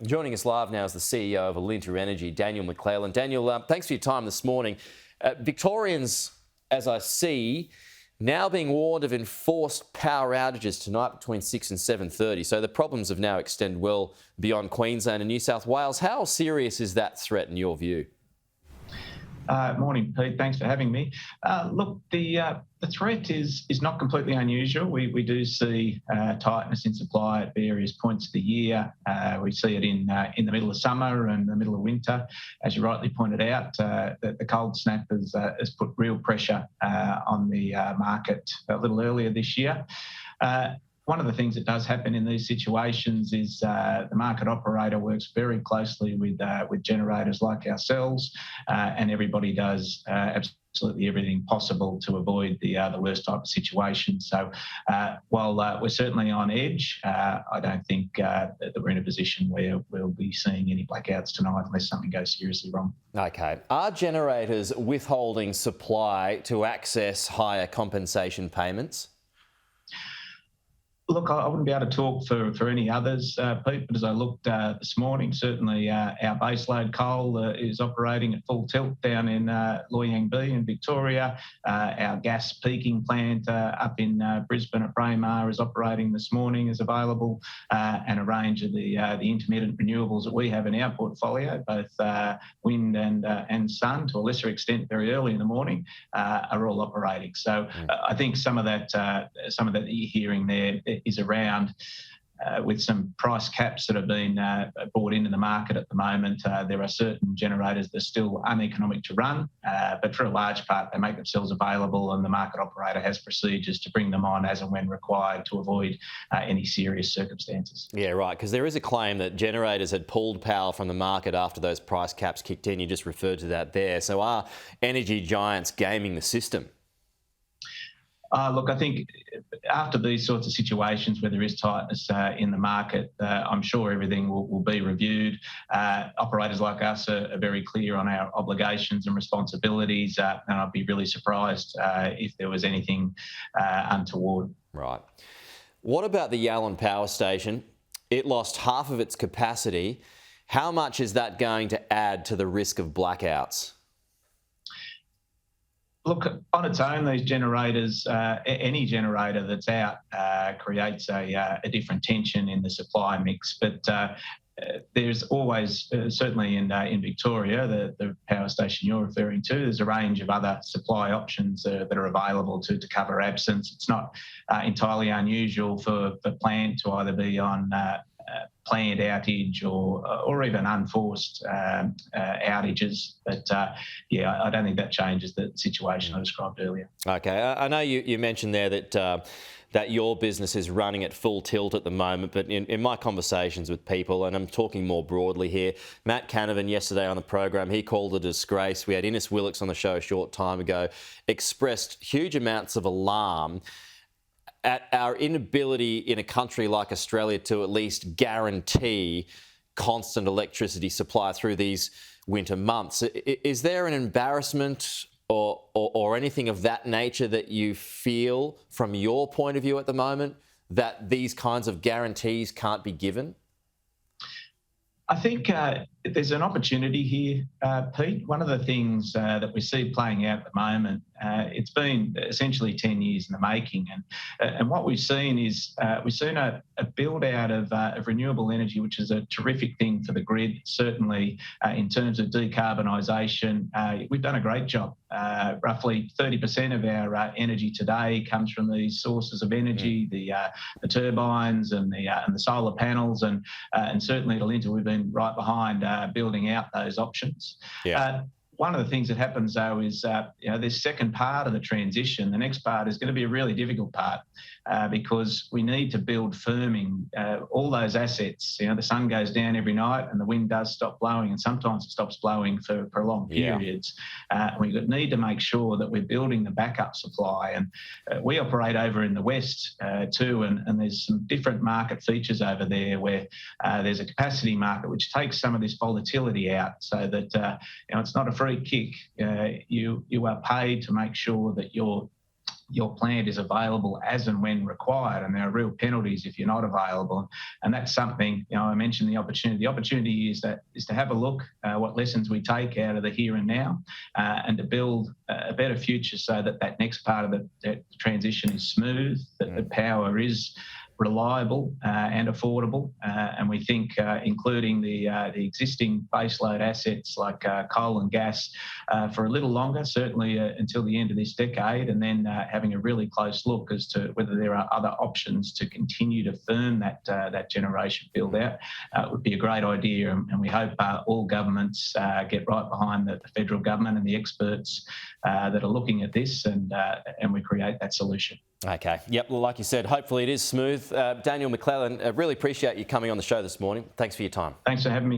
Joining us live now is the CEO of Alinta Energy, Daniel McClelland. Daniel, thanks for your time this morning. Victorians, as I see, now being warned of enforced power outages tonight between 6 and 7:30. So the problems have now extended well beyond Queensland and New South Wales. How serious is that threat in your view? Morning, Pete. Thanks for having me. Look, the threat is not completely unusual. We do see tightness in supply at various points of the year. We see it in the middle of summer and the middle of winter. As you rightly pointed out, the cold snap has put real pressure on the market a little earlier this year. One of the things that does happen in these situations is the market operator works very closely with generators like ourselves, and everybody does absolutely everything possible to avoid the worst type of situation. So while we're certainly on edge, I don't think that we're in a position where we'll be seeing any blackouts tonight unless something goes seriously wrong. Okay. Are generators withholding supply to access higher compensation payments? Look, I wouldn't be able to talk for any others, Pete, but as I looked this morning, certainly our baseload coal is operating at full tilt down in Loy Yang B in Victoria. Our gas peaking plant up in Brisbane at Braemar is operating this morning, is available, and a range of the intermittent renewables that we have in our portfolio, both wind and sun, to a lesser extent very early in the morning, are all operating. So I think some of that that you're hearing there is around with some price caps that have been brought into the market at the moment. There are certain generators that are still uneconomic to run, but for a large part they make themselves available, and the market operator has procedures to bring them on as and when required to avoid any serious circumstances. Yeah, right, because there is a claim that generators had pulled power from the market after those price caps kicked in. You just referred to that there. So are energy giants gaming the system? Look, I think after these sorts of situations where there is tightness in the market, I'm sure everything will be reviewed. Operators like us are very clear on our obligations and responsibilities, and I'd be really surprised if there was anything untoward. Right. What about the Theyallan power station? It lost half of its capacity. How much is that going to add to the risk of blackouts? Look, on its own, these generators, any generator that's out creates a different tension in the supply mix. But there's always, certainly in Victoria, the power station you're referring to, there's a range of other supply options that are available to cover absence. It's not entirely unusual for the plant to either be on planned outage or even unforced outages. But yeah, I don't think that changes the situation I described earlier. Okay, I know you mentioned there that your business is running at full tilt at the moment, but in my conversations with people, and I'm talking more broadly here, Matt Canavan yesterday on the program, he called it a disgrace. We had Innes Willicks on the show a short time ago, expressed huge amounts of alarm at our inability in a country like Australia to at least guarantee constant electricity supply through these winter months. Is there an embarrassment or anything of that nature that you feel from your point of view at the moment that these kinds of guarantees can't be given? I think there's an opportunity here, Pete. One of the things that we see playing out at the moment, it's been essentially 10 years in the making, and what we've seen is we've seen a build out of renewable energy, which is a terrific thing for the grid. Certainly, in terms of decarbonisation, we've done a great job. Roughly 30% of our energy today comes from these sources of energy, the turbines and the solar panels, and certainly at Alinta we've been right behind building out those options. Yeah. One of the things that happens though is, this second part of the transition, the next part is going to be a really difficult part because we need to build firming all those assets. The sun goes down every night and the wind does stop blowing, and sometimes it stops blowing for prolonged periods. We need to make sure that we're building the backup supply, and we operate over in the west too, and there's some different market features over there where there's a capacity market which takes some of this volatility out, so that it's not a free kick. You are paid to make sure that you're your plant is available as and when required, and there are real penalties if you're not available. And that's something, I mentioned the opportunity. The opportunity is to have a look what lessons we take out of the here and now, and to build a better future so that next part of the transition is smooth, that the power is reliable and affordable, and we think including the existing baseload assets like coal and gas for a little longer, certainly until the end of this decade, and then having a really close look as to whether there are other options to continue to firm that generation build out. Would be a great idea, and we hope all governments get right behind the federal government and the experts that are looking at this, and we create that solution. Okay. Yep. Well, like you said, hopefully it is smooth. Daniel McClelland, I really appreciate you coming on the show this morning. Thanks for your time. Thanks for having me.